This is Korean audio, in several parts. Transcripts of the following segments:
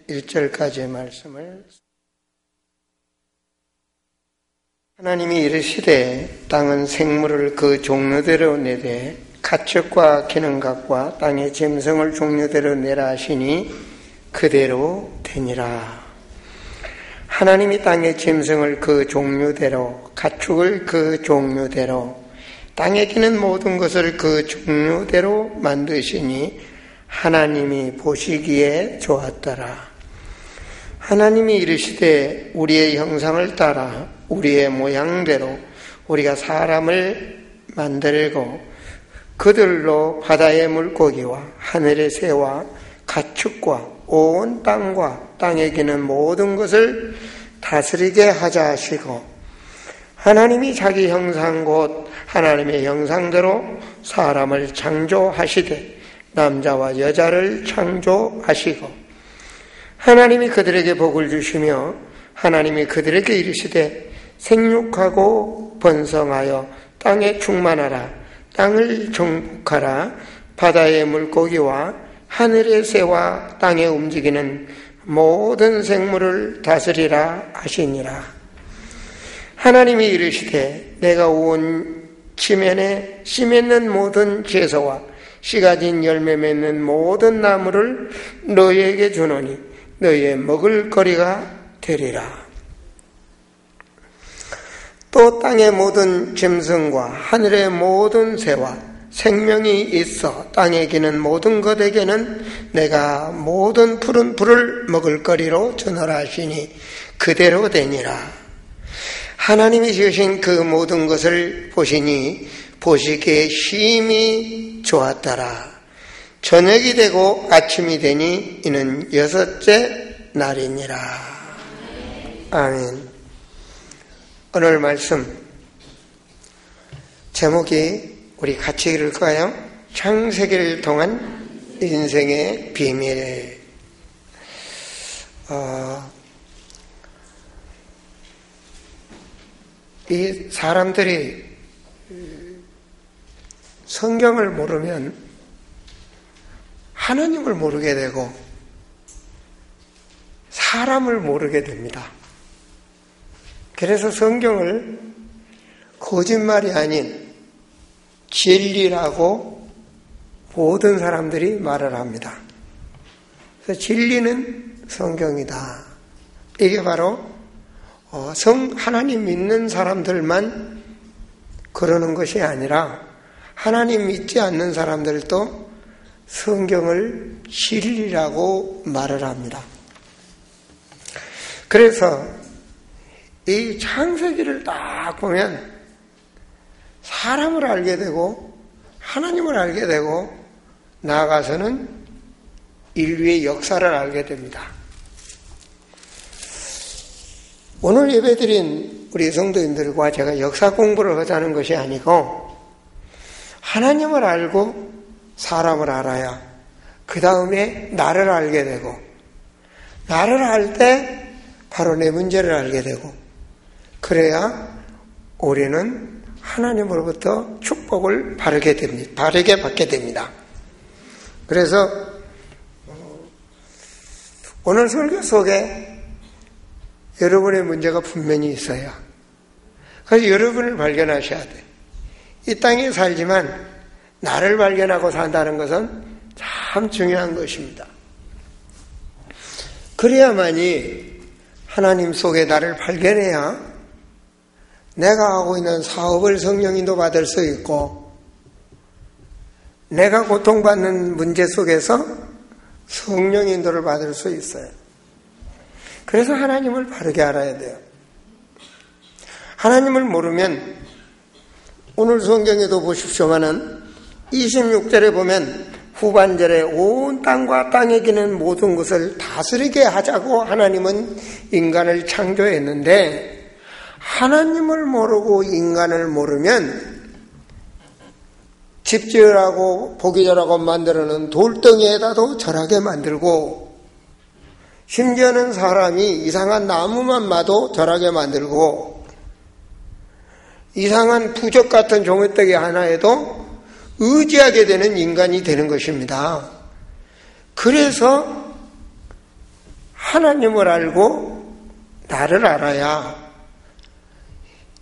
1절까지의 말씀을 하나님이 이르시되 땅은 생물을 그 종류대로 내되 가축과 기능각과 땅의 짐승을 종류대로 내라 하시니 그대로 되니라. 하나님이 땅의 짐승을 그 종류대로, 가축을 그 종류대로, 땅에 기는 모든 것을 그 종류대로 만드시니 하나님이 보시기에 좋았더라. 하나님이 이르시되 우리의 형상을 따라 우리의 모양대로 우리가 사람을 만들고 그들로 바다의 물고기와 하늘의 새와 가축과 온 땅과 땅에 기는 모든 것을 다스리게 하자 하시고, 하나님이 자기 형상 곧 하나님의 형상대로 사람을 창조하시되 남자와 여자를 창조하시고, 하나님이 그들에게 복을 주시며 하나님이 그들에게 이르시되 생육하고 번성하여 땅에 충만하라. 땅을 정복하라. 바다의 물고기와 하늘의 새와 땅에 움직이는 모든 생물을 다스리라 하시니라. 하나님이 이르시되 내가 온 지면에 씨 맺는 모든 채소와 씨 가진 열매 맺는 모든 나무를 너희에게 주노니 너희의 먹을 거리가 되리라. 또 땅의 모든 짐승과 하늘의 모든 새와 생명이 있어 땅에 기는 모든 것에게는 내가 모든 푸른 풀을 먹을 거리로 주노라 하시니 그대로 되니라. 하나님이 지으신 그 모든 것을 보시니 보시기에 심히 좋았더라. 저녁이 되고 아침이 되니 이는 6째 날이니라. 아멘. 오늘 말씀 제목이 우리 같이 읽을까요? 창세기를 통한 인생의 비밀. 이 사람들이 성경을 모르면 하나님을 모르게 되고 사람을 모르게 됩니다. 그래서 성경을 거짓말이 아닌 진리라고 모든 사람들이 말을 합니다. 그래서 진리는 성경이다. 이게 바로 하나님 믿는 사람들만 그러는 것이 아니라 하나님 믿지 않는 사람들도 성경을 진리라고 말을 합니다. 그래서 이 창세기를 딱 보면 사람을 알게 되고 하나님을 알게 되고 나아가서는 인류의 역사를 알게 됩니다. 오늘 예배드린 우리 성도님들과 제가 역사 공부를 하자는 것이 아니고 하나님을 알고 사람을 알아야 그 다음에 나를 알게 되고 나를 알 때 바로 내 문제를 알게 되고 그래야 우리는 하나님으로부터 축복을 바르게 받게 됩니다. 그래서 오늘 설교 속에 여러분의 문제가 분명히 있어요. 그래서 여러분을 발견하셔야 돼요. 이 땅에 살지만 나를 발견하고 산다는 것은 참 중요한 것입니다. 그래야만이 하나님 속에 나를 발견해야 내가 하고 있는 사업을 성령인도 받을 수 있고 내가 고통받는 문제 속에서 성령인도를 받을 수 있어요. 그래서 하나님을 바르게 알아야 돼요. 하나님을 모르면 오늘 성경에도 보십시오만은 26절에 보면 후반절에 온 땅과 땅에 기는 모든 것을 다스리게 하자고 하나님은 인간을 창조했는데 하나님을 모르고 인간을 모르면 집 지으라고 보기 잘하고 만들어놓은 돌덩이에다도 절하게 만들고 심지어는 사람이 이상한 나무만 봐도 절하게 만들고 이상한 부적 같은 종이떡이 하나에도 의지하게 되는 인간이 되는 것입니다. 그래서 하나님을 알고 나를 알아야,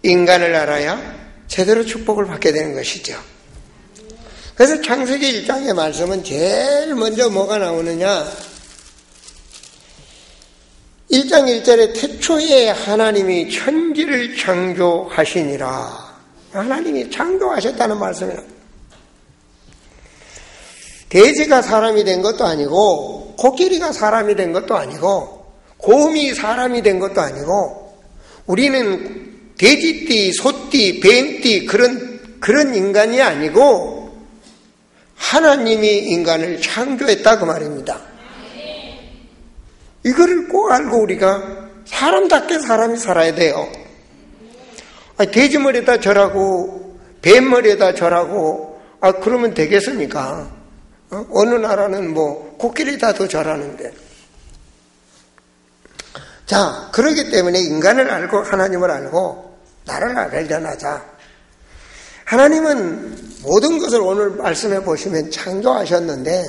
인간을 알아야 제대로 축복을 받게 되는 것이죠. 그래서 창세기 1장의 말씀은 제일 먼저 뭐가 나오느냐, 1장 1절에 태초에 하나님이 천지를 창조하시니라. 하나님이 창조하셨다는 말씀이에요. 돼지가 사람이 된 것도 아니고, 코끼리가 사람이 된 것도 아니고, 곰이 사람이 된 것도 아니고, 우리는 돼지띠, 소띠, 뱀띠 그런 인간이 아니고 하나님이 인간을 창조했다 그 말입니다. 이거를 꼭 알고 우리가 사람답게 사람이 살아야 돼요. 돼지 머리에다 절하고 뱀 머리에다 절하고 그러면 되겠습니까? 어느 나라는 뭐 코끼리다도 절하는데. 자, 그렇기 때문에 인간을 알고 하나님을 알고 나를 발견하자. 하나님은 모든 것을 오늘 말씀해 보시면 창조하셨는데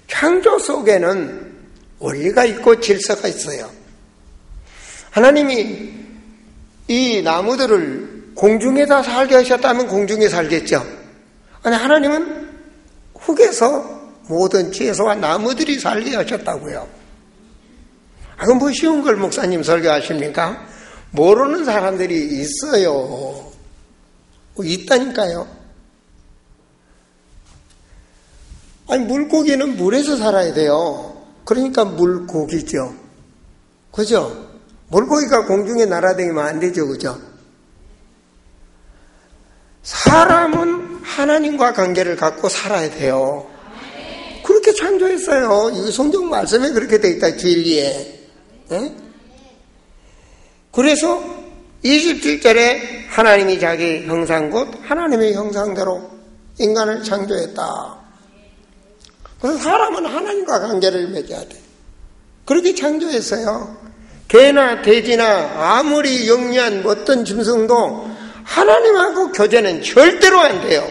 창조 속에는 원리가 있고 질서가 있어요. 하나님이 이 나무들을 공중에다 살게 하셨다면 공중에 살겠죠. 아니, 하나님은 흙에서 모든 채소와 나무들이 살게 하셨다고요. 그건 뭐 쉬운 걸 목사님 설교하십니까? 모르는 사람들이 있어요. 있다니까요. 아니, 물고기는 물에서 살아야 돼요. 그러니까 물고기죠. 그죠? 물고기가 공중에 날아다니면 안 되죠. 그죠? 사람은 하나님과 관계를 갖고 살아야 돼요. 그렇게 창조했어요. 이 성경 말씀에 그렇게 돼 있다, 진리에. 네? 그래서 27절에 하나님이 자기 형상 곧 하나님의 형상대로 인간을 창조했다. 그래서 사람은 하나님과 관계를 맺어야 돼. 그렇게 창조했어요. 개나 돼지나 아무리 영리한 어떤 짐승도 하나님하고 교제는 절대로 안 돼요.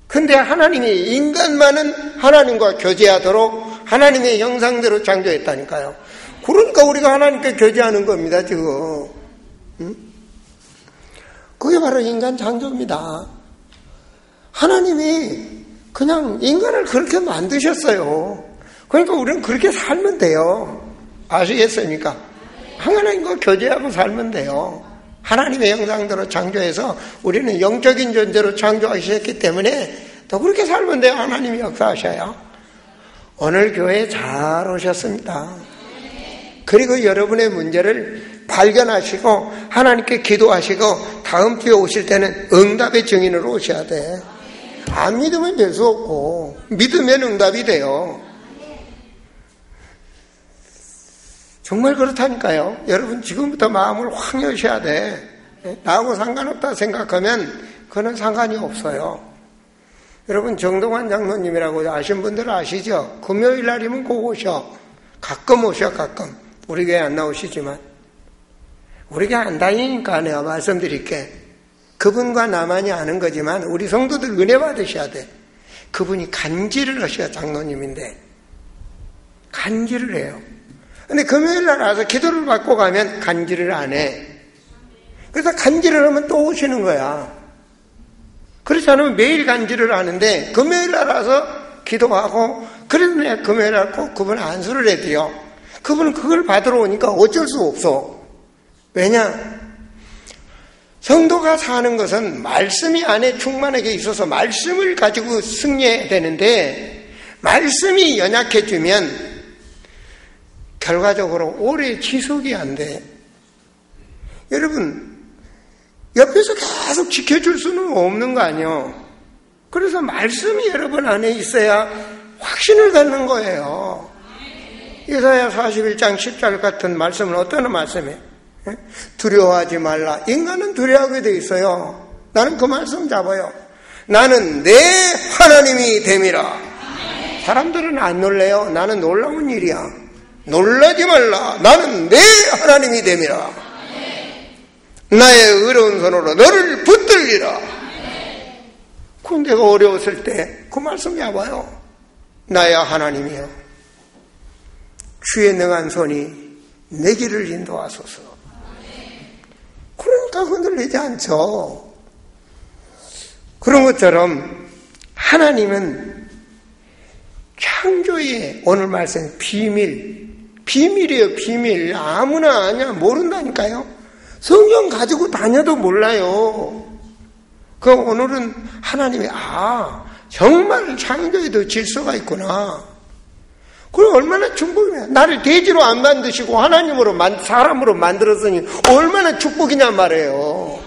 근데 하나님이 인간만은 하나님과 교제하도록 하나님의 형상대로 창조했다니까요. 그러니까 우리가 하나님께 교제하는 겁니다, 지금. 응? 그게 바로 인간 창조입니다. 하나님이 그냥 인간을 그렇게 만드셨어요. 그러니까 우리는 그렇게 살면 돼요. 아시겠습니까? 하나님과 교제하고 살면 돼요. 하나님의 형상대로 창조해서 우리는 영적인 존재로 창조하셨기 때문에 더 그렇게 살면 돼요. 하나님이 역사하셔요. 오늘 교회에 잘 오셨습니다. 그리고 여러분의 문제를 발견하시고 하나님께 기도하시고 다음 주에 오실 때는 응답의 증인으로 오셔야 돼. 안 믿으면 될 수 없고 믿으면 응답이 돼요. 정말 그렇다니까요. 여러분 지금부터 마음을 확 여셔야 돼. 나하고 상관없다 생각하면 그건 상관이 없어요. 여러분 정동환 장로님이라고 아신 분들은 아시죠? 금요일 날이면 꼭 오셔. 가끔 오셔. 가끔. 우리 교회 안 나오시지만 우리 교회 안 다니니까 내가 말씀드릴게. 그분과 나만이 아는 거지만 우리 성도들 은혜 받으셔야 돼. 그분이 간질을 하셔야 장로님인데 간질을 해요. 근데 금요일 날 와서 기도를 받고 가면 간질을 안 해. 그래서 간질을 하면 또 오시는 거야. 그렇지 않으면 매일 간질을 하는데 금요일 날 와서 기도하고 그래서 내가 금요일 날 꼭 그분 안수를 해드려. 그분은 그걸 받으러 오니까 어쩔 수 없어. 왜냐? 성도가 사는 것은 말씀이 안에 충만하게 있어서 말씀을 가지고 승리해야 되는데 말씀이 연약해지면 결과적으로 오래 지속이 안 돼. 여러분 옆에서 계속 지켜줄 수는 없는 거 아니에요. 그래서 말씀이 여러분 안에 있어야 확신을 갖는 거예요. 이사야 41장 10절 같은 말씀은 어떤 말씀이에요? 두려워하지 말라. 인간은 두려워하게 돼 있어요. 나는 그 말씀 잡아요. 나는 내 하나님이 됨이라. 사람들은 안 놀래요. 나는 놀라운 일이야. 놀라지 말라. 나는 내 하나님이 됨이라. 나의 의로운 손으로 너를 붙들리라. 그건 내가 어려웠을 때 그 말씀 잡아요. 나의 하나님이요. 주의 능한 손이 내 길을 인도하소서. 그러니까 흔들리지 않죠. 그런 것처럼 하나님은 창조의 오늘 말씀 비밀이에요. 비밀. 아무나 아냐 모른다니까요. 성경 가지고 다녀도 몰라요. 그 오늘은 하나님이 정말 창조에도 질서가 있구나. 그럼 얼마나 축복이냐. 나를 돼지로 안 만드시고 하나님으로 사람으로 만들었으니 얼마나 축복이냐 말이에요.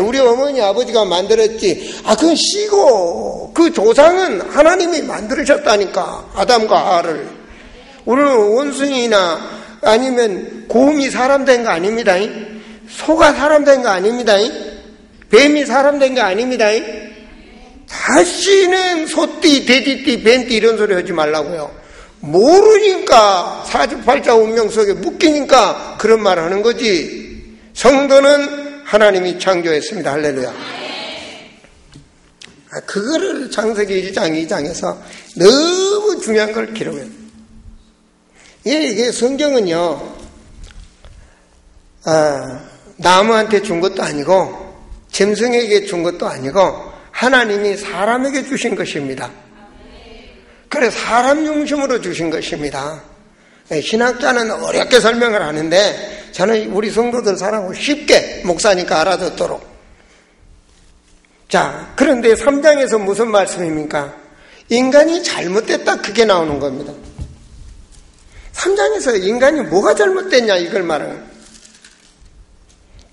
우리 어머니 아버지가 만들었지. 그건 씨고 그 조상은 하나님이 만들으셨다니까. 아담과 하와를. 우리는 원숭이나 아니면 곰이 사람 된 거 아닙니다. 소가 사람 된 거 아닙니다. 뱀이 사람 된 거 아닙니다. 다시는 소띠, 돼지띠, 뱀띠 이런 소리 하지 말라고요. 모르니까 사주팔자 운명 속에 묶이니까 그런 말을 하는 거지. 성도는 하나님이 창조했습니다. 할렐루야. 그거를 창세기 1장 2장에서 너무 중요한 걸 기록해요. 이게 성경은요, 나무한테 준 것도 아니고 짐승에게 준 것도 아니고 하나님이 사람에게 주신 것입니다. 그래 사람 중심으로 주신 것입니다. 신학자는 어렵게 설명을 하는데 저는 우리 성도들 사람을 쉽게 목사니까 알아듣도록. 자, 그런데 3장에서 무슨 말씀입니까? 인간이 잘못됐다, 그게 나오는 겁니다. 3장에서 인간이 뭐가 잘못됐냐 이걸 말하는.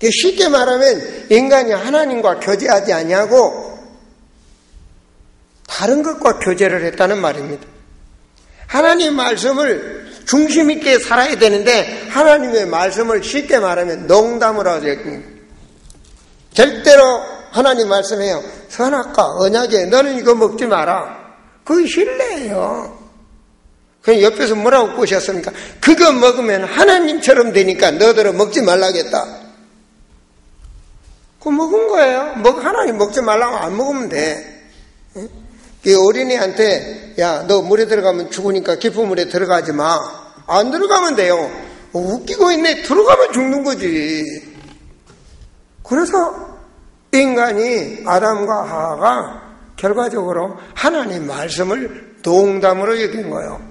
쉽게 말하면 인간이 하나님과 교제하지 아니하고 다른 것과 교제를 했다는 말입니다. 하나님 말씀을 중심 있게 살아야 되는데 하나님의 말씀을 쉽게 말하면 농담으로 하죠. 절대로 하나님 말씀해요. 선악과 언약에 너는 이거 먹지 마라. 그게 신뢰예요. 그냥 옆에서 뭐라고 꼬셨습니까? 그거 먹으면 하나님처럼 되니까 너들은 먹지 말라겠다. 그거 먹은 거예요. 하나님 먹지 말라고 안 먹으면 돼. 어린이한테 야, 너 물에 들어가면 죽으니까 깊은 물에 들어가지 마. 안 들어가면 돼요. 웃기고 있네. 들어가면 죽는 거지. 그래서 인간이 아담과 하와가 결과적으로 하나님 말씀을 농담으로 여긴 거예요.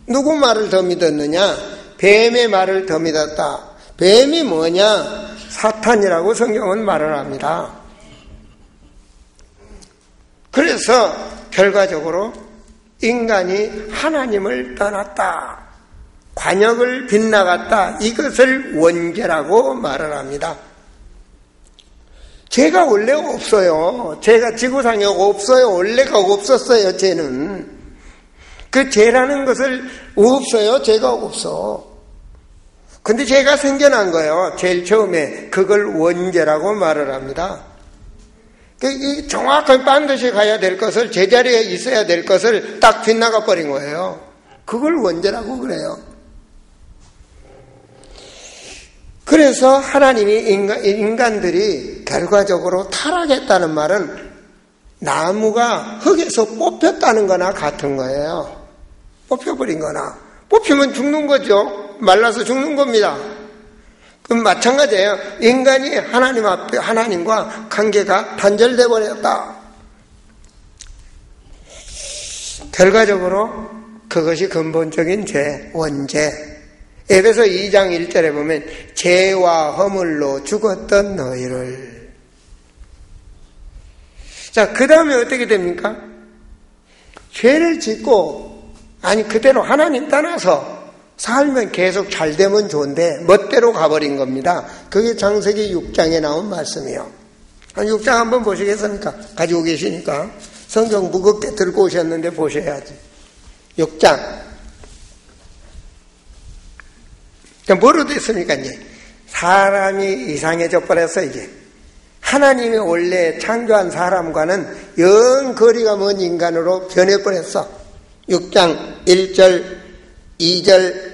누구 말을 더 믿었느냐? 뱀의 말을 더 믿었다. 뱀이 뭐냐? 사탄이라고 성경은 말을 합니다. 그래서 결과적으로 인간이 하나님을 떠났다. 관역을 빗나갔다. 이것을 원죄라고 말을 합니다. 죄가 원래 없어요. 죄가 지구상에 없어요. 원래가 없었어요. 죄는. 그 죄라는 것을 없어요. 죄가 없어. 근데 죄가 생겨난 거예요. 제일 처음에. 그걸 원죄라고 말을 합니다. 정확하게 반드시 가야 될 것을, 제자리에 있어야 될 것을 딱 빗나가 버린 거예요. 그걸 원죄라고 그래요. 그래서 하나님이 인간들이 결과적으로 타락했다는 말은 나무가 흙에서 뽑혔다는 거나 같은 거예요. 뽑혀버린 거나. 뽑히면 죽는 거죠. 말라서 죽는 겁니다. 그럼 마찬가지예요. 인간이 하나님 앞에 하나님과 관계가 단절돼 버렸다. 결과적으로 그것이 근본적인 죄, 원죄. 에베소 2장 1절에 보면 죄와 허물로 죽었던 너희를. 자, 그 다음에 어떻게 됩니까? 죄를 짓고 그대로 하나님 떠나서 살면 계속 잘 되면 좋은데 멋대로 가버린 겁니다. 그게 창세기 6장에 나온 말씀이에요. 6장 한번 보시겠습니까? 가지고 계시니까. 성경 무겁게 들고 오셨는데 보셔야지. 6장. 뭐로 됐습니까, 이제? 사람이 이상해져 버렸어, 이제. 하나님이 원래 창조한 사람과는 영 거리가 먼 인간으로 변해버렸어. 6장 1절, 2절,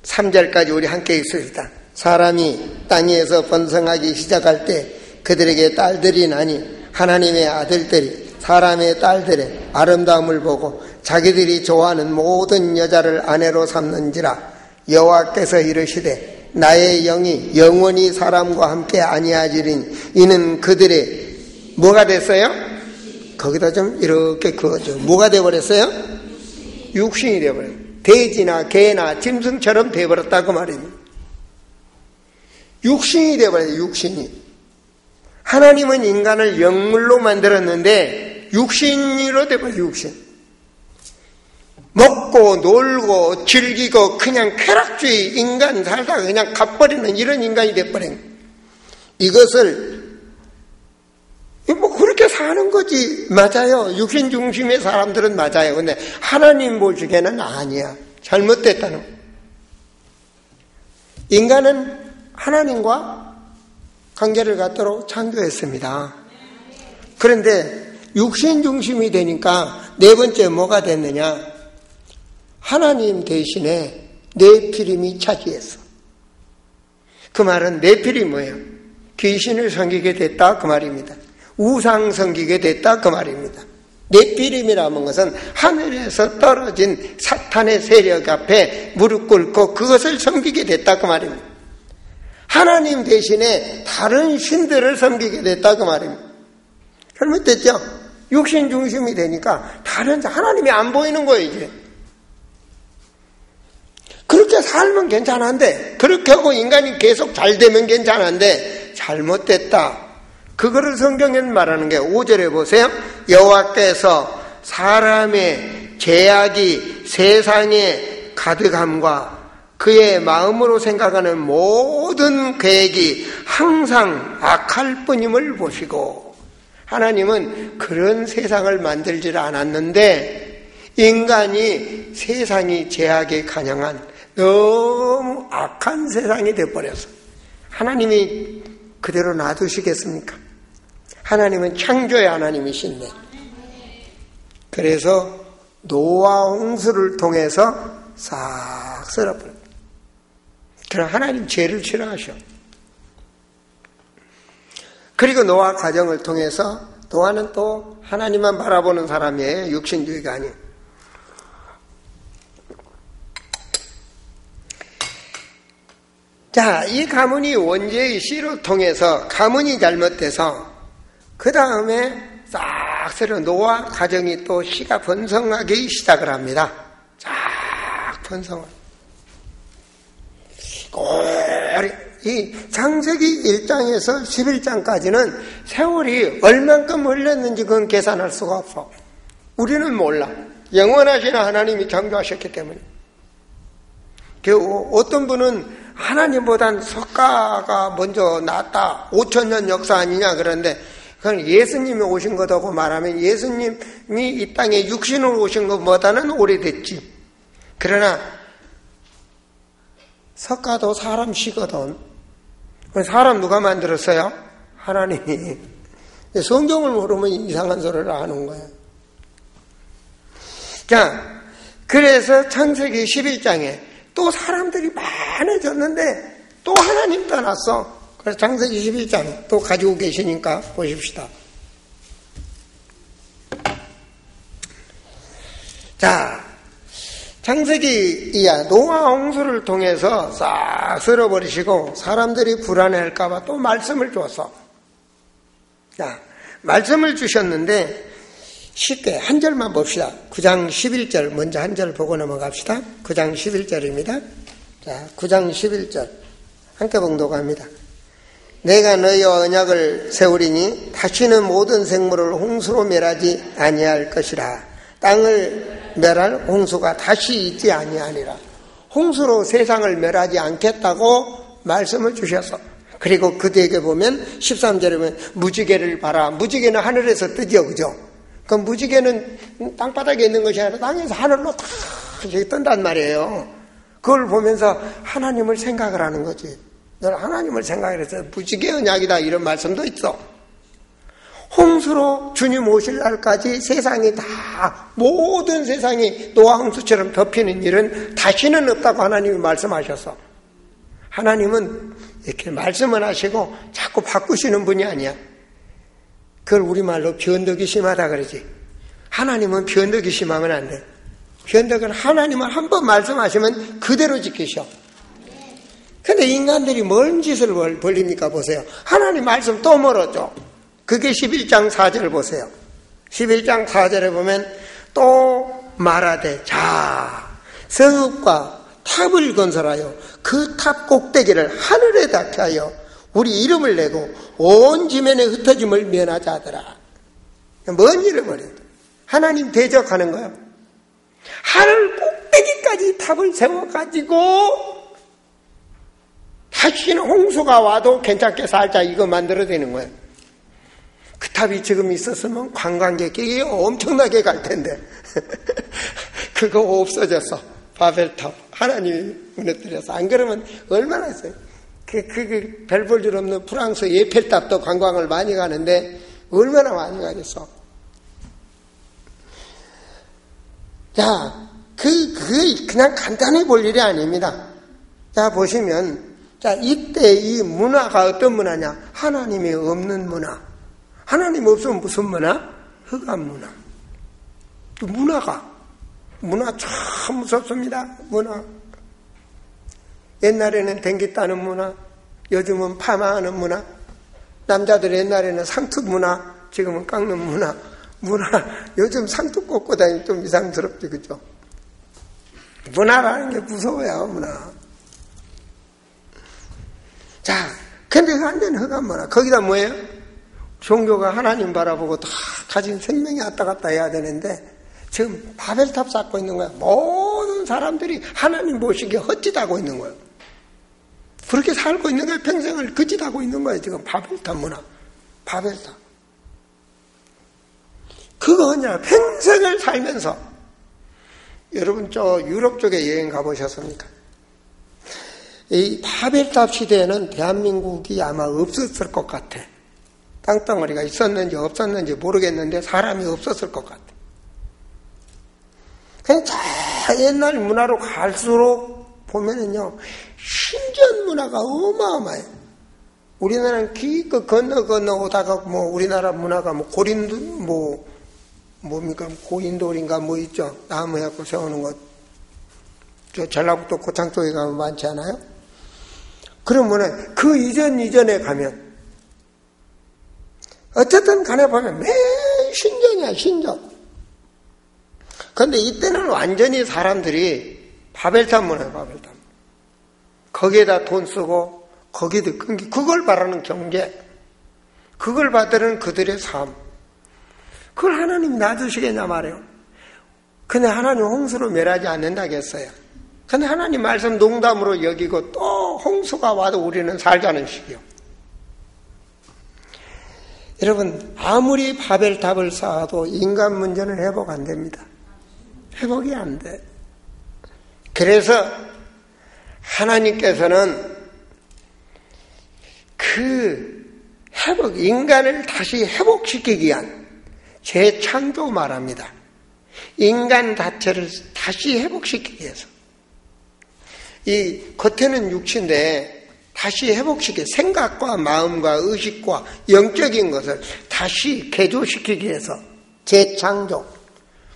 3절까지 우리 함께 읽습니다. 사람이 땅 위에서 번성하기 시작할 때 그들에게 딸들이 나니 하나님의 아들들이 사람의 딸들의 아름다움을 보고 자기들이 좋아하는 모든 여자를 아내로 삼는지라. 여호와께서 이르시되 나의 영이 영원히 사람과 함께 아니하지린 이는 그들의 뭐가 됐어요? 거기다 좀 이렇게 그어줘. 뭐가 돼버렸어요? 육신이 돼버렸어요. 돼지나 개나 짐승처럼 돼버렸다고 말입니다. 육신이 돼버려요. 육신이. 하나님은 인간을 영물로 만들었는데 육신으로 돼버려요. 육신. 먹고 놀고 즐기고 그냥 쾌락주의 인간 살다가 그냥 갚버리는 이런 인간이 돼버린 거예요. 이것을 뭐 그렇게 사는 거지. 맞아요. 육신 중심의 사람들은 맞아요. 근데 하나님 보시기에는 아니야. 잘못됐다는 거예요. 인간은 하나님과 관계를 갖도록 창조했습니다. 그런데 육신 중심이 되니까 네 번째 뭐가 됐느냐? 하나님 대신에 네피림이 차지했어. 그 말은 네피림이 뭐예요? 귀신을 섬기게 됐다 그 말입니다. 우상 섬기게 됐다 그 말입니다. 네피림이라는 것은 하늘에서 떨어진 사탄의 세력 앞에 무릎 꿇고 그것을 섬기게 됐다 그 말입니다. 하나님 대신에 다른 신들을 섬기게 됐다 그 말입니다. 잘못됐죠? 육신 중심이 되니까 다른 하나님이 안 보이는 거예요 이제. 그렇게 살면 괜찮은데, 그렇게 하고 인간이 계속 잘 되면 괜찮은데 잘못됐다. 그거를 성경에는 말하는 게 5절에 보세요. 여호와께서 사람의 죄악이 세상에 가득함과 그의 마음으로 생각하는 모든 계획이 항상 악할 뿐임을 보시고, 하나님은 그런 세상을 만들지 않았는데 인간이 세상이 죄악에 간영한 너무 악한 세상이 되어버렸어. 하나님이 그대로 놔두시겠습니까? 하나님은 창조의 하나님이신데. 그래서 노아 홍수를 통해서 싹 쓸어버려. 그럼 하나님 죄를 싫어하셔. 그리고 노아 가정을 통해서, 노아는 또 하나님만 바라보는 사람이에요. 육신주의가 아니에요. 자, 이 가문이 원죄의 씨를 통해서 가문이 잘못돼서 그 다음에 싹 쓸어 노아 가정이 또 씨가 번성하기 시작을 합니다. 쫙 번성을. 이 창세기 1장에서 11장까지는 세월이 얼만큼 흘렀는지 그건 계산할 수가 없어. 우리는 몰라. 영원하신 하나님이 창조하셨기 때문에. 어떤 분은 하나님보단 석가가 먼저 낫다. 5,000년 역사 아니냐 그런데 그건 예수님이 오신 거다고 말하면 예수님이 이 땅에 육신으로 오신 것보다는 오래됐지. 그러나 석가도 사람 시거든. 사람 누가 만들었어요? 하나님이. 성경을 모르면 이상한 소리를 하는 거예요. 자, 그래서 창세기 11장에 또 사람들이 많아졌는데 또 하나님 떠났어. 그래서 창세기 11장 또 가지고 계시니까 보십시다. 자, 창세기 노아 홍수를 통해서 싹 쓸어버리시고 사람들이 불안해할까봐 또 말씀을 줬어. 자, 말씀을 주셨는데 쉽게 한 절만 봅시다. 9장 11절 먼저 한 절 보고 넘어갑시다. 9장 11절입니다. 자, 9장 11절 함께 봉독합니다. 내가 너희와 언약을 세우리니 다시는 모든 생물을 홍수로 멸하지 아니할 것이라. 땅을 멸할 홍수가 다시 있지 아니하니라. 홍수로 세상을 멸하지 않겠다고 말씀을 주셨어. 그리고 그 뒤에 보면 13절에 보면 무지개를 봐라. 무지개는 하늘에서 뜨죠, 그죠? 그 무지개는 땅바닥에 있는 것이 아니라 땅에서 하늘로 다 뜬단 말이에요. 그걸 보면서 하나님을 생각을 하는 거지. 너는 하나님을 생각을 해서 무지개 언약이다 이런 말씀도 있어. 홍수로 주님 오실 날까지 세상이 다 모든 세상이 노아 홍수처럼 덮이는 일은 다시는 없다고 하나님이 말씀하셨어. 하나님은 이렇게 말씀을 하시고 자꾸 바꾸시는 분이 아니야. 그걸 우리말로 변덕이 심하다 그러지. 하나님은 변덕이 심하면 안 돼. 변덕은 하나님은 한 번 말씀하시면 그대로 지키셔. 근데 인간들이 뭔 짓을 벌립니까? 보세요. 하나님 말씀 또 멀었죠. 그게 11장 4절 보세요. 11장 4절에 보면 또 말하되 자 성읍과 탑을 건설하여 그 탑 꼭대기를 하늘에 닿게 하여 우리 이름을 내고 온 지면에 흩어짐을 면하자 하더라. 뭔 일을 벌여요? 하나님 대적하는 거예요. 하늘 꼭대기까지 탑을 세워가지고 다시는 홍수가 와도 괜찮게 살자 이거 만들어내는 거예요. 그 탑이 지금 있었으면 관광객이 엄청나게 갈 텐데 그거 없어졌어. 바벨탑 하나님이 무너뜨려서. 안 그러면 얼마나 했어요. 그 별 볼 일 없는 프랑스 에펠탑도 관광을 많이 가는데 얼마나 많이 가겠어. 자, 그게 그냥 간단히 볼 일이 아닙니다. 자, 보시면 자, 이때 이 문화가 어떤 문화냐? 하나님이 없는 문화. 하나님 없으면 무슨 문화? 흑암 문화. 또 문화 참 무섭습니다. 문화. 옛날에는 댕기 따는 문화, 요즘은 파마하는 문화, 남자들 옛날에는 상투 문화, 지금은 깎는 문화. 요즘 상투 꽂고 다니면 좀 이상스럽지, 그죠? 문화라는 게 무서워요, 문화. 자, 근데 안 되는 흑암 문화. 거기다 뭐예요? 종교가 하나님 바라보고 다 가진 생명이 왔다 갔다 해야 되는데 지금 바벨탑 쌓고 있는 거야. 모든 사람들이 하나님 모시기 헛짓하고 있는 거예요. 그렇게 살고 있는 거예요. 평생을 거짓하고 있는 거예요. 지금 바벨탑 문화. 바벨탑. 그거 아니라 평생을 살면서 여러분 저 유럽 쪽에 여행 가보셨습니까? 이 바벨탑 시대에는 대한민국이 아마 없었을 것 같아. 땅덩어리가 있었는지 없었는지 모르겠는데 사람이 없었을 것 같아. 그냥 저 옛날 문화로 갈수록 보면은요, 신전 문화가 어마어마해. 우리나라는 기껏 건너 오다가 우리나라 문화가 고인돌인가 있죠. 나무 해갖고 세우는 것. 저 전라북도 고창 쪽에 가면 많지 않아요? 그러면은 그 이전에 가면 어쨌든 간에 보면 매일 신전이야, 신전. 그런데 이때는 완전히 사람들이 바벨탑 문화예요, 바벨탑. 거기에다 돈 쓰고, 거기도 끊기, 그걸 바라는 경제, 그걸 받으는 그들의 삶. 그걸 하나님 놔두시겠냐 말이에요. 근데 하나님 홍수로 멸하지 않는다겠어요. 근데 하나님 말씀 농담으로 여기고 또 홍수가 와도 우리는 살자는 식이요. 여러분, 아무리 바벨탑을 쌓아도 인간 문제는 회복 안 됩니다. 회복이 안 돼. 그래서 하나님께서는 인간을 다시 회복시키기 위한 재창조 말합니다. 인간 자체를 다시 회복시키기 위해서. 이 겉에는 육체인데 다시 회복시키기, 생각과 마음과 의식과 영적인 것을 다시 개조시키기 위해서 재창조.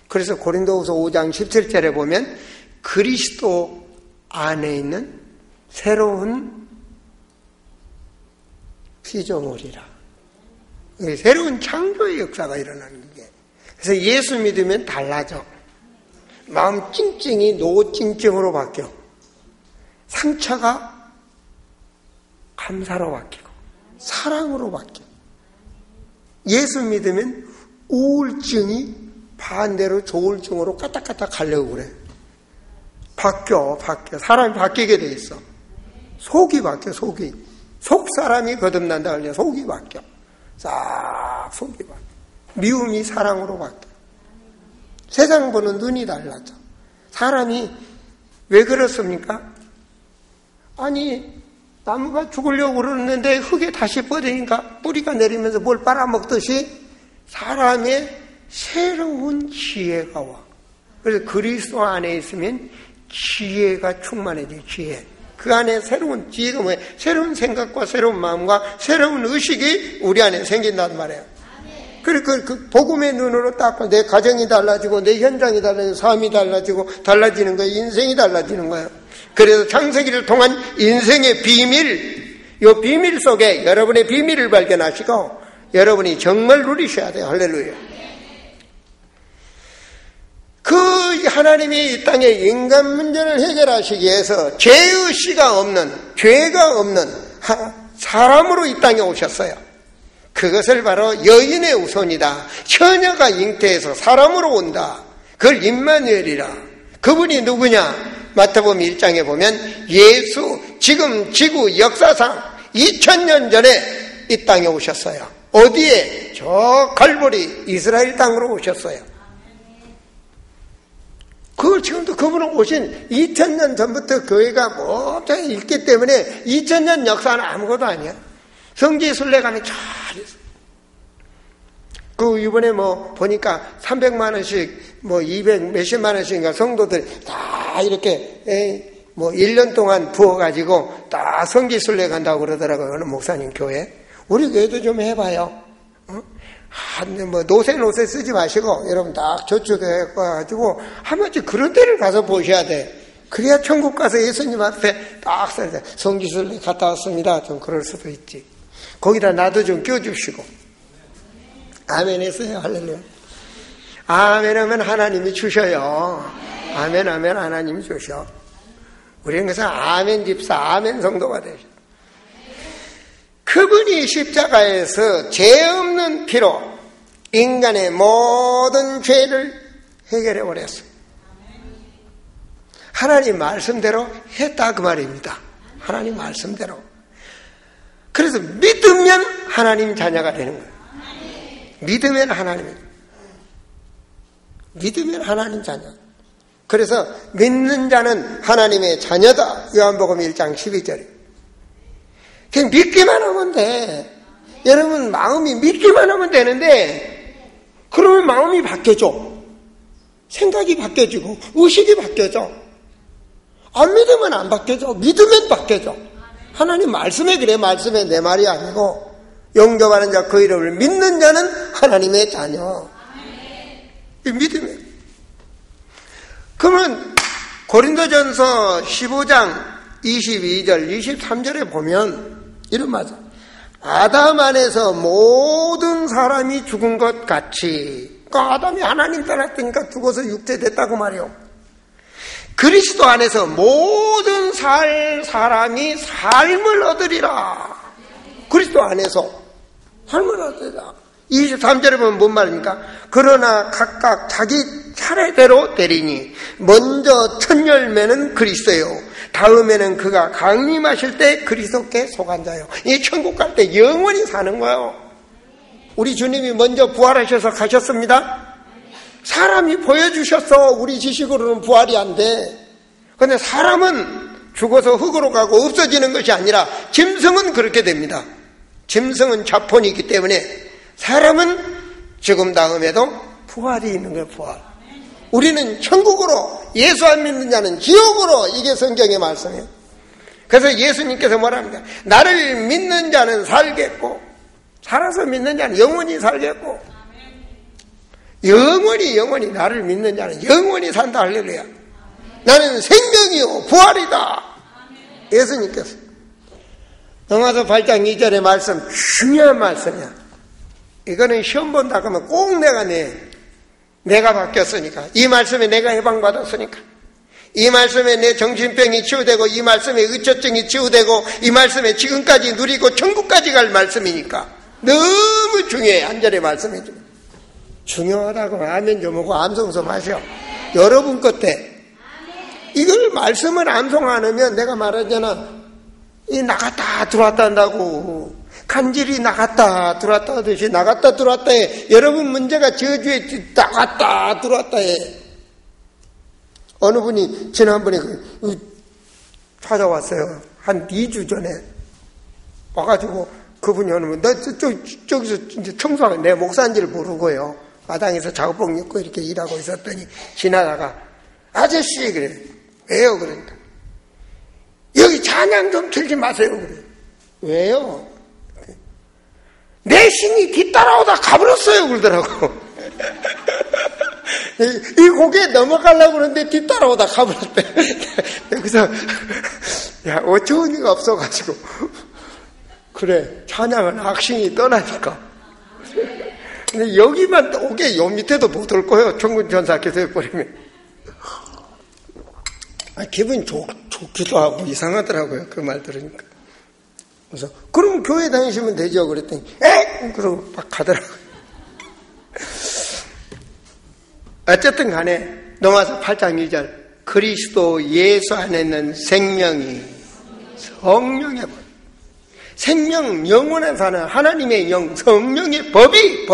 그래서 고린도후서 5장 17절에 보면 그리스도 안에 있는 새로운 피조물이라. 새로운 창조의 역사가 일어나는 게. 그래서 예수 믿으면 달라져. 마음 찡찡이 노찡찡으로 바뀌어. 상처가 감사로 바뀌고 사랑으로 바뀌어. 예수 믿으면 우울증이 반대로 조울증으로 까딱까딱 가려고 그래. 바뀌어. 사람이 바뀌게 돼 있어. 속이 바뀌어, 속이. 속 사람이 거듭난다 그러냐. 속이 바뀌어. 싹 속이 바뀌어. 미움이 사랑으로 바뀌어. 세상 보는 눈이 달라져. 사람이 왜 그렇습니까? 아니, 나무가 죽으려고 그러는데 흙에 다시 뻗으니까 뿌리가 내리면서 뭘 빨아먹듯이 사람의 새로운 지혜가 와. 그래서 그리스도 안에 있으면 지혜가 충만해져, 지혜. 그 안에 새로운 지혜가 뭐예요? 새로운 생각과 새로운 마음과 새로운 의식이 우리 안에 생긴단 말이에요. 그 복음의 눈으로 딱 내 가정이 달라지고 내 현장이 달라지고 삶이 달라지고 달라지는 거예요. 인생이 달라지는 거예요. 그래서 창세기를 통한 인생의 비밀, 이 비밀 속에 여러분의 비밀을 발견하시고 여러분이 정말 누리셔야 돼요. 할렐루야. 그 하나님이 이 땅에 인간 문제를 해결하시기 위해서 죄의식가 없는, 죄가 없는 사람으로 이 땅에 오셨어요. 그것을 바로 여인의 후손이다. 처녀가 잉태해서 사람으로 온다. 그걸 임마누엘이라. 그분이 누구냐? 마태복음 1장에 보면 예수, 지금 지구 역사상 2000년 전에 이 땅에 오셨어요. 어디에? 저 갈보리 이스라엘 땅으로 오셨어요. 지금도 그분은 오신 2000년 전부터 교회가 모두 있기 때문에 2000년 역사는 아무것도 아니야. 성지순례 가면 잘 있어. 이번에 보니까 300만 원씩 200 몇십만 원씩인가 성도들 다 이렇게 1년 동안 부어가지고 다 성지순례 간다고 그러더라고요. 어느 목사님 교회. 우리 교회도 좀 해봐요. 노세 쓰지 마시고 여러분 딱 저축해가지고 한 번씩 그런 데를 가서 보셔야 돼. 그래야 천국 가서 예수님 앞에 딱 써야 돼. 성지순례 갔다 왔습니다. 좀 그럴 수도 있지. 거기다 나도 좀 껴주시고. 아멘 했어요. 할렐루야. 아멘 하면 하나님이 주셔요. 아멘 하면 하나님이 주셔. 우리는 그래서 아멘 집사, 아멘 성도가 되셔. 그분이 십자가에서 죄 없는 피로 인간의 모든 죄를 해결해 버렸어요. 하나님 말씀대로 했다 그 말입니다. 하나님 말씀대로. 그래서 믿으면 하나님 자녀가 되는 거예요. 믿으면 하나님. 믿으면 하나님 자녀. 그래서 믿는 자는 하나님의 자녀다. 요한복음 1장 12절에. 그냥 믿기만 하면 돼. 여러분 마음이 믿기만 하면 되는데 그러면 마음이 바뀌어져. 생각이 바뀌어지고 의식이 바뀌어져. 안 믿으면 안 바뀌어져. 믿으면 바뀌어져. 하나님 말씀에 그래. 말씀에 내 말이 아니고 영접하는 자 그 이름을 믿는 자는 하나님의 자녀. 믿음에. 그러면 고린도전서 15장 22절 23절에 보면 이런 말이죠. 아담 안에서 모든 사람이 죽은 것 같이. 그러니까 아담이 하나님 따랐으니까 죽어서 육체됐다고 말이요. 그리스도 안에서 모든 사람이 삶을 얻으리라. 그리스도 안에서 삶을 얻으리라. 23절에 보면 뭔 말입니까? 그러나 각각 자기 차례대로 되리니 먼저 첫 열매는 그리스도요. 다음에는 그가 강림하실 때 그리스도께 속한 자요. 이 천국 갈 때 영원히 사는 거예요. 우리 주님이 먼저 부활하셔서 가셨습니다. 사람이 보여주셨어. 우리 지식으로는 부활이 안 돼. 그런데 사람은 죽어서 흙으로 가고 없어지는 것이 아니라 짐승은 그렇게 됩니다. 짐승은 자폰이기 때문에 사람은 죽음 다음에도 부활이 있는 거예요. 부활. 우리는 천국으로, 예수 안 믿는 자는 지옥으로. 이게 성경의 말씀이에요. 그래서 예수님께서 뭐랍니까? 나를 믿는 자는 살겠고 살아서 믿는 자는 영원히 살겠고 영원히 나를 믿는 자는 영원히 산다. 할렐루야. 나는 생명이요 부활이다. 예수님께서. 영화서 8장 2절의 말씀 중요한 말씀이야. 이거는 시험 본다 그러면 꼭 내가 바뀌었으니까, 이 말씀에 내가 해방받았으니까, 이 말씀에 내 정신병이 치유되고, 이 말씀에 의처증이 치유되고, 이 말씀에 지금까지 누리고 천국까지 갈 말씀이니까 너무 중요해. 한 절의 말씀이 좀 중요하다고 아멘 좀 하고 암송서 마셔. 여러분 끝에 이걸 말씀을 암송 안 하면 내가 말하잖아. 이 나갔다 들어왔다 한다고. 간질이 나갔다 들어왔다 하듯이 나갔다 들어왔다 해. 여러분 문제가 저주에 나갔다 들어왔다 해. 어느 분이 지난번에 찾아왔어요. 한 2주 전에 와가지고 그분이 어느 분 너 저기서 이제 청소하고 내 목사인지를 모르고요. 마당에서 작업복 입고 이렇게 일하고 있었더니 지나다가 아저씨 그래. 왜요? 그러니까 여기 찬양 좀 틀지 마세요. 그래. 왜요? 내 신이 뒤따라오다 가버렸어요 그러더라고. 이 고개 넘어가려고 그러는데 뒤따라오다 가버렸대. 그래서 야 어처구니가 없어가지고 그래 찬양은 악신이 떠나니까. 근데 여기만 오게 요 밑에도 못 올 거예요. 천군천사께서 해버리면. 기분이 좋기도 하고 이상하더라고요. 그 말 들으니까. 그래서 그럼 교회 다니시면 되죠. 그랬더니 그러고 막 가더라고요. 어쨌든 간에 넘어와서 8장 2절 그리스도 예수 안에 있는 생명이 성령의 법, 생명 영원한 사는 하나님의 영 성령의 법이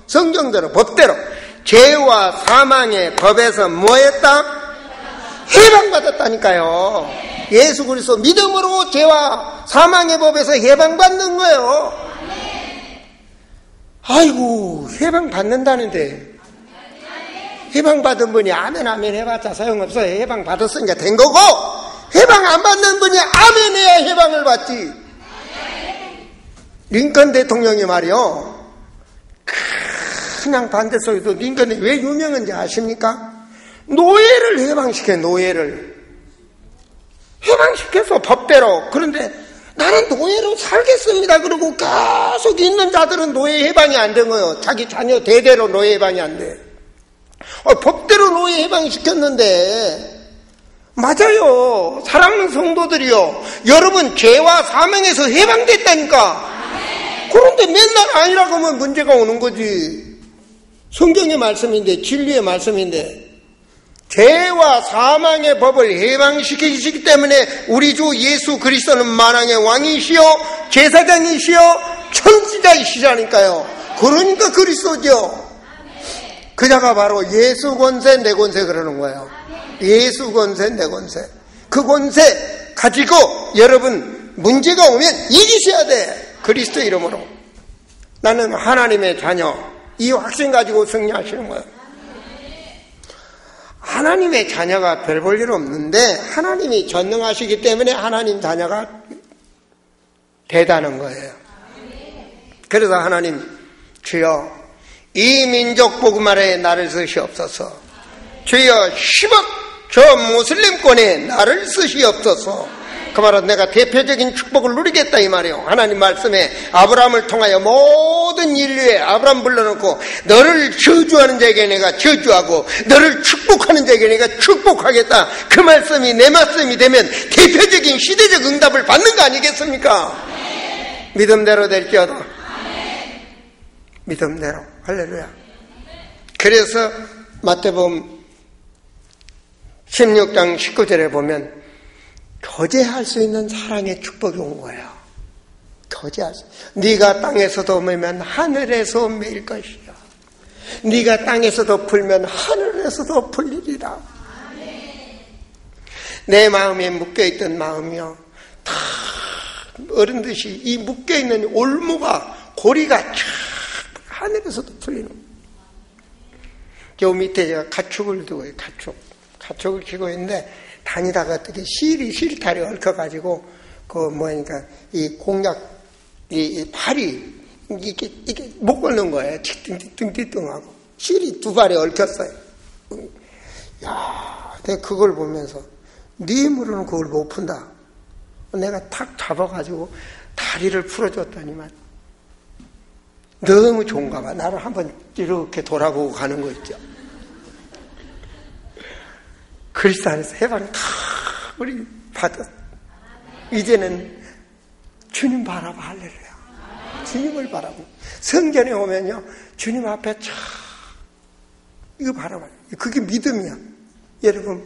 성경대로 법대로 죄와 사망의 법에서 뭐했다? 해방받았다니까요. 예수 그리스도 믿음으로 죄와 사망의 법에서 해방받는 거예요. 아이고 해방받는다는데 해방받은 분이 아멘 아멘 해봤자 소용없어요. 해방받았으니까 된 거고 해방 안 받는 분이 아멘 해야 해방을 받지. 링컨 대통령이 말이요 그냥 반대소리도 링컨이 왜 유명한지 아십니까? 노예를 해방시켜 노예를 해방시켜서 법대로. 그런데 나는 노예로 살겠습니다 그러고 계속 있는 자들은 노예 해방이 안 된 거예요. 자기 자녀 대대로 노예 해방이 안 돼. 법대로 노예 해방시켰는데 맞아요. 사랑하는 성도들이요 여러분 죄와 사망에서 해방됐다니까. 그런데 맨날 아니라고 하면 문제가 오는 거지. 성경의 말씀인데 진리의 말씀인데 죄와 사망의 법을 해방시키시기 때문에 우리 주 예수 그리스도는 만왕의 왕이시요 제사장이시요 천지자이시라니까요. 그러니까 그리스도죠. 그자가 바로 예수 권세 내 권세 그러는 거예요. 예수 권세 내 권세. 그 권세 가지고 여러분 문제가 오면 이기셔야 돼. 그리스도 이름으로. 나는 하나님의 자녀. 이 확신 가지고 승리하시는 거예요. 하나님의 자녀가 별 볼 일 없는데 하나님이 전능하시기 때문에 하나님 자녀가 되다는 거예요. 그래서 하나님 주여 이 민족 복음 아래에 나를 쓰시옵소서. 주여 10억 저 무슬림권에 나를 쓰시옵소서. 그 말은 내가 대표적인 축복을 누리겠다 이 말이에요. 하나님 말씀에 아브라함을 통하여 모든 인류에 아브라함 불러놓고 너를 저주하는 자에게 내가 저주하고 너를 축복하는 자에게 내가 축복하겠다. 그 말씀이 내 말씀이 되면 대표적인 시대적 응답을 받는 거 아니겠습니까? 네. 믿음대로 될지어다. 네. 믿음대로. 할렐루야. 그래서 마태복음 16장 19절에 보면 교제할 수 있는 사랑의 축복이 온 거예요. 교제할 수. 네가 땅에서도 매면 하늘에서 매일 것이야. 네가 땅에서도 풀면 하늘에서도 풀리리라. 내 마음에 묶여있던 마음이요 다 어른듯이 이 묶여있는 올무가 고리가 쫙 하늘에서도 풀리는 거예요. 저 밑에 제가 가축을 두고 가축을 키고 있는데 다니다가 어떻게 실타리 얽혀가지고, 이 공약, 이 발이, 이게 못 걷는 거예요. 띵띵띵띵하고. 실이 두 발에 얽혔어요. 야, 내가 그걸 보면서, 네 힘으로는 그걸 못 푼다. 내가 탁 잡아가지고 다리를 풀어줬더니만, 너무 좋은가 봐. 나를 한번 이렇게 돌아보고 가는 거 있죠. 그리스도 안에서 해방을 다 우리 받았어. 이제는 주님 바라봐. 할렐루야. 주님을 바라보. 성전에 오면요 주님 앞에 쫙 이거 바라봐요. 그게 믿음이야. 여러분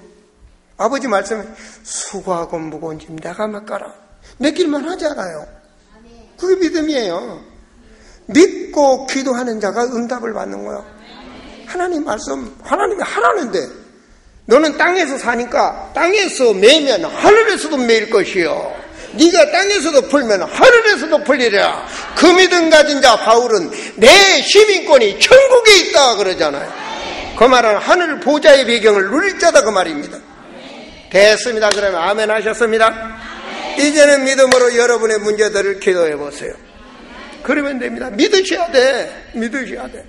아버지 말씀에 수고하고 무거운 짐 내가 맡가라. 맡길만 하잖아요. 그게 믿음이에요. 믿고 기도하는 자가 응답을 받는 거예요. 하나님 말씀, 하나님이 하나는데 너는 땅에서 사니까 땅에서 매면 하늘에서도 매일 것이요. 네가 땅에서도 풀면 하늘에서도 풀리리라. 그 믿음 가진 자 바울은 내 시민권이 천국에 있다 그러잖아요. 그 말은 하늘 보좌의 배경을 누릴 자다 그 말입니다. 됐습니다. 그러면 아멘 하셨습니다. 이제는 믿음으로 여러분의 문제들을 기도해 보세요. 그러면 됩니다. 믿으셔야 돼. 믿으셔야 돼.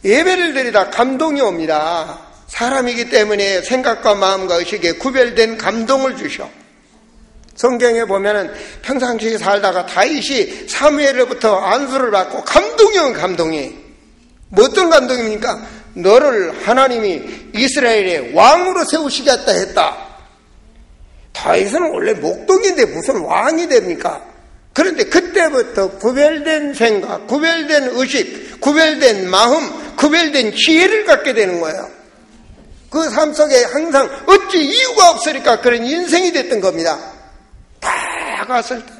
예배를 드리다 감동이 옵니다. 사람이기 때문에 생각과 마음과 의식에 구별된 감동을 주셔. 성경에 보면은 평상시에 살다가 다윗이 사무엘로부터 안수를 받고 감동이 온 감동이. 뭐 어떤 감동입니까? 너를 하나님이 이스라엘의 왕으로 세우시겠다 했다. 다윗은 원래 목동인데 무슨 왕이 됩니까? 그런데 그때부터 구별된 생각, 구별된 의식, 구별된 마음, 구별된 지혜를 갖게 되는 거예요. 그 삶 속에 항상 어찌 이유가 없으니까 그런 인생이 됐던 겁니다. 다 갔을 때.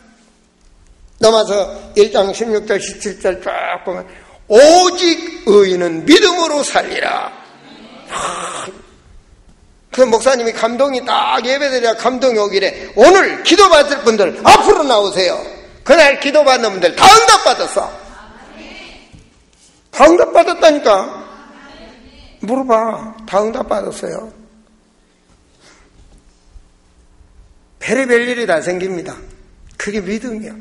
넘어서 1장 16절 17절 쫙 보면 오직 의인은 믿음으로 살리라. 그 목사님이 감동이 딱 예배드려야 감동이 오기래. 오늘 기도받을 분들 앞으로 나오세요. 그날 기도받는 분들 다 응답받았어. 다 응답받았다니까. 물어봐. 다 응답받았어요. 별의별 일이 다 생깁니다. 그게 믿음이야.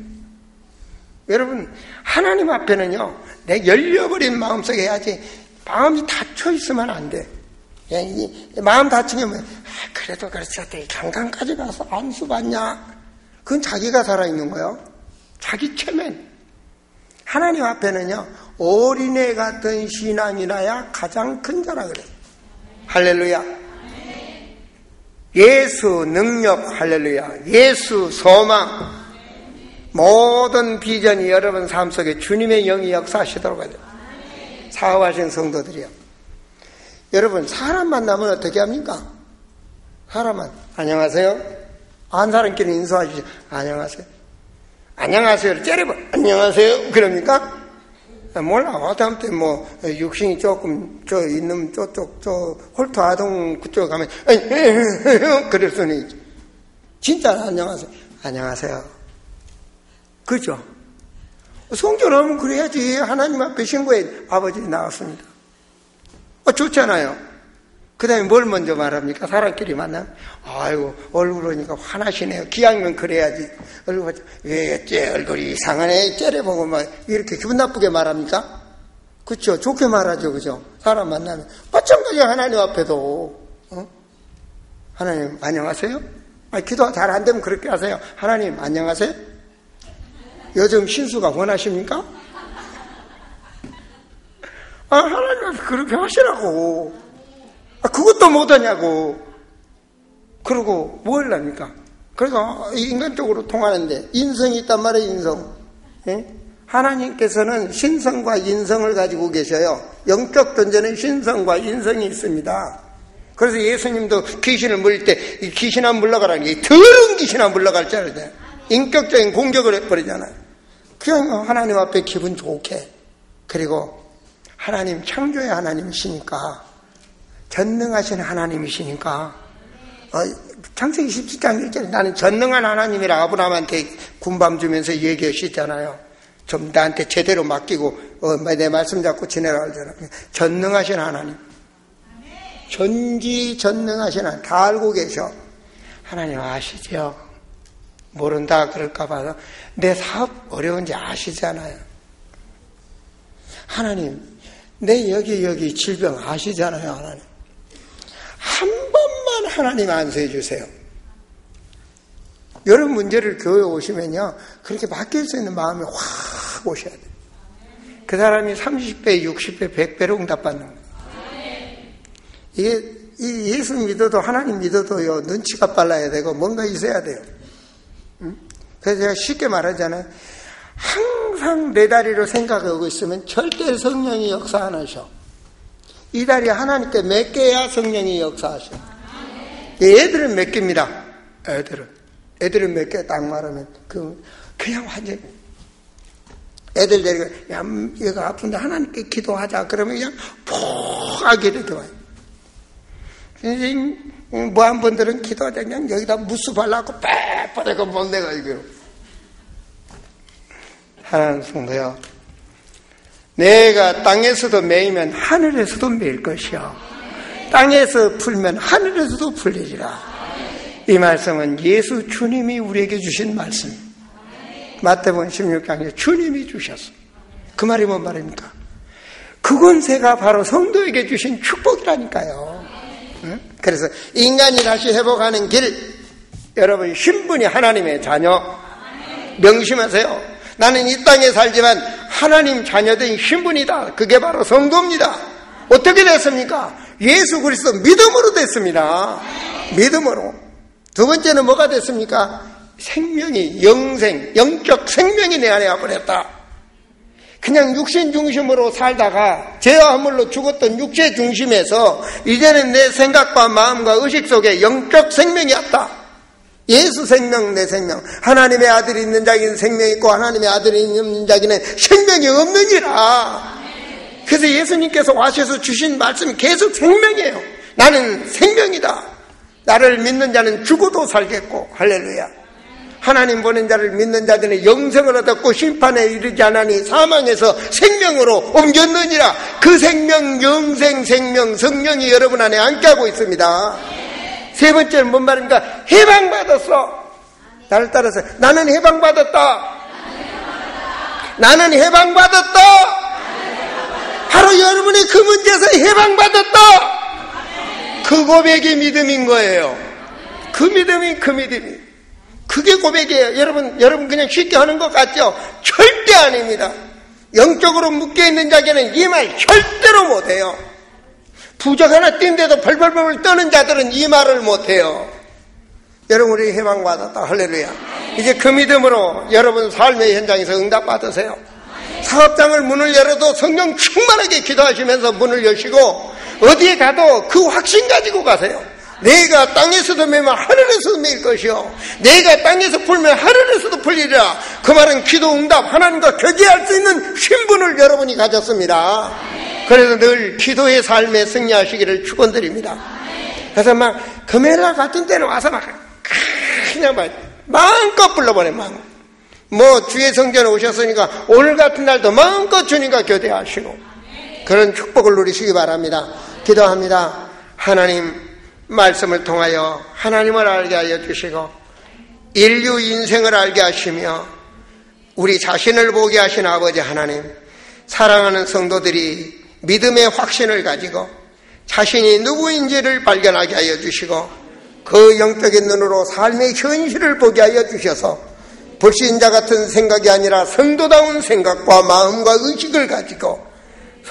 여러분, 하나님 앞에는요, 내 열려버린 마음속에 해야지, 마음이 닫혀 있으면 안 돼. 마음 닫히면, 그래도 그렇지, 강강까지 가서 안수 받냐? 그건 자기가 살아있는 거예요. 자기 체면. 하나님 앞에는요, 어린애 같은 신앙이나야 가장 큰 자라 그래. 할렐루야. 예수 능력, 할렐루야. 예수 소망. 모든 비전이 여러분 삶 속에 주님의 영이 역사하시도록 하죠. 사업하신 성도들이요. 여러분, 사람 만나면 어떻게 합니까? 사람은, 안녕하세요. 한 사람끼리 인사하시죠. 안녕하세요. 안녕하세요를 째려봐. 안녕하세요. 그럽니까? 몰라. 하다못해 육신이 조금, 있는 저쪽, 홀토 아동 그쪽 가면, 그럴 수는 있죠. 진짜 안녕하세요. 안녕하세요. 그죠? 성전하면 그래야지. 하나님 앞에 신고해. 아버지 나왔습니다. 좋잖아요. 그 다음에 뭘 먼저 말합니까? 사람끼리 만나면, 아이고, 얼굴 보니까 화나시네요. 기왕이면 그래야지. 얼굴 보자. 왜, 얼굴이 이상하네. 째려보고 막, 이렇게 기분 나쁘게 말합니까? 그쵸? 좋게 말하죠. 그죠? 사람 만나면. 마찬가지 하나님 앞에도, 하나님, 안녕하세요? 기도 잘 안 되면 그렇게 하세요. 하나님, 안녕하세요? 요즘 신수가 원하십니까? 하나님 앞에 그렇게 하시라고. 그것도 못하냐고. 그러고 뭘 합니까? 그래서 인간적으로 통하는데 인성이 있단 말이에요. 인성. 예? 하나님께서는 신성과 인성을 가지고 계셔요. 영적 존재는 신성과 인성이 있습니다. 그래서 예수님도 귀신을 물릴 때 귀신아 물러가라는 게 더러운 귀신아 물러갈 줄 알아요. 인격적인 공격을 해버리잖아요. 그냥 하나님 앞에 기분 좋게. 그리고 하나님 창조의 하나님이시니까, 전능하신 하나님이시니까, 창세기 17장 1절에 나는 전능한 하나님이라 아브라함한테 군밤 주면서 얘기하시잖아요. 좀 나한테 제대로 맡기고 내 말씀 잡고 지내라 하잖아요. 전능하신 하나님, 전지전능하신 하나님 다 알고 계셔. 하나님 아시죠? 모른다 그럴까 봐서 내 사업 어려운지 아시잖아요. 하나님, 내 여기 질병 아시잖아요. 하나님, 한 번만 하나님 안수해 주세요. 여러 문제를 교회에 오시면요, 그렇게 맡길 수 있는 마음이 확 오셔야 돼요. 그 사람이 30배, 60배, 100배로 응답받는 거예요. 이게 예수 믿어도 하나님 믿어도요, 눈치가 빨라야 되고 뭔가 있어야 돼요. 그래서 제가 쉽게 말하잖아요. 항상 내 다리로 생각하고 있으면 절대 성령이 역사 안 하셔. 이 다리 하나님께 맡겨야 성령이 역사하셔. 애들은 맡깁니다. 애들은 맡겨 딱 말하면 그냥 완전히 애들 데리고 야, 얘가 아픈데 하나님께 기도하자 그러면 그냥 포하게 기도해요. 뭐 한 분들은 기도하자 그냥 여기다 무스 발라갖고 빽빽하고 못 내가 이거. 하나님 성도요, 내가 땅에서도 매이면 하늘에서도 매일 것이요, 땅에서 풀면 하늘에서도 풀리리라. 이 말씀은 예수 주님이 우리에게 주신 말씀. 마태복음 16장에 주님이 주셨어. 그 말이 뭔 말입니까? 그 권세가 바로 성도에게 주신 축복이라니까요. 응? 그래서 인간이 다시 회복하는 길, 여러분 신분이 하나님의 자녀 명심하세요. 나는 이 땅에 살지만 하나님 자녀된 신분이다. 그게 바로 성도입니다. 어떻게 됐습니까? 예수 그리스도 믿음으로 됐습니다. 믿음으로. 두 번째는 뭐가 됐습니까? 생명이 영생, 영적 생명이 내 안에 와버렸다. 그냥 육신 중심으로 살다가 죄와 허물로 죽었던 육체 중심에서 이제는 내 생각과 마음과 의식 속에 영적 생명이 왔다. 예수 생명, 내 생명. 하나님의 아들이 있는 자에게는 생명이 있고 하나님의 아들이 있는 자에게는 생명이 없느니라. 그래서 예수님께서 와셔서 주신 말씀이 계속 생명이에요. 나는 생명이다. 나를 믿는 자는 죽어도 살겠고, 할렐루야. 하나님 보낸 자를 믿는 자들은 영생을 얻었고 심판에 이르지 않으니 사망에서 생명으로 옮겼느니라. 그 생명, 영생, 생명, 성령이 여러분 안에 함께 하고 있습니다. 세 번째는 뭔 말입니까? 해방받았어. 나를 따라서 나는 해방받았다. 나는 해방받았다. 바로 여러분이 그 문제에서 해방받았다. 그 고백이 믿음인 거예요. 그 믿음이 그게 고백이에요. 여러분 그냥 쉽게 하는 것 같죠? 절대 아닙니다. 영적으로 묶여있는 자에게는 이 말 절대로 못해요. 부적 하나 띈데도 벌벌벌 떠는 자들은 이 말을 못해요. 여러분 우리 해방받았다. 할렐루야. 이제 그 믿음으로 여러분 삶의 현장에서 응답받으세요. 사업장을 문을 열어도 성령 충만하게 기도하시면서 문을 여시고 어디에 가도 그 확신 가지고 가세요. 내가 땅에서도 매면 하늘에서도 매일 것이요 내가 땅에서 풀면 하늘에서도 풀리리라. 그 말은 기도 응답 하나님과 교제할 수 있는 신분을 여러분이 가졌습니다. 그래서 늘 기도의 삶에 승리하시기를 축원드립니다. 그래서 막 금요일 같은 때는 와서 막 그냥 막 마음껏 불러보내. 뭐 주의 성전에 오셨으니까 오늘 같은 날도 마음껏 주님과 교제하시고 그런 축복을 누리시기 바랍니다. 기도합니다. 하나님 말씀을 통하여 하나님을 알게 하여 주시고 인류 인생을 알게 하시며 우리 자신을 보게 하신 아버지 하나님, 사랑하는 성도들이 믿음의 확신을 가지고 자신이 누구인지를 발견하게 하여 주시고 그 영적인 눈으로 삶의 현실을 보게 하여 주셔서 불신자 같은 생각이 아니라 성도다운 생각과 마음과 의식을 가지고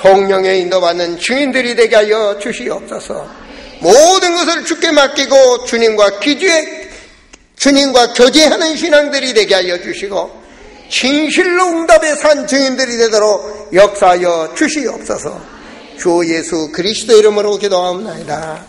성령의 인도받는 증인들이 되게 하여 주시옵소서. 모든 것을 주께 맡기고 주님과 교제하는 신앙들이 되게 하여 주시고 진실로 응답에 산 증인들이 되도록 역사하여 주시옵소서. 주 예수 그리스도 이름으로 기도하옵나이다.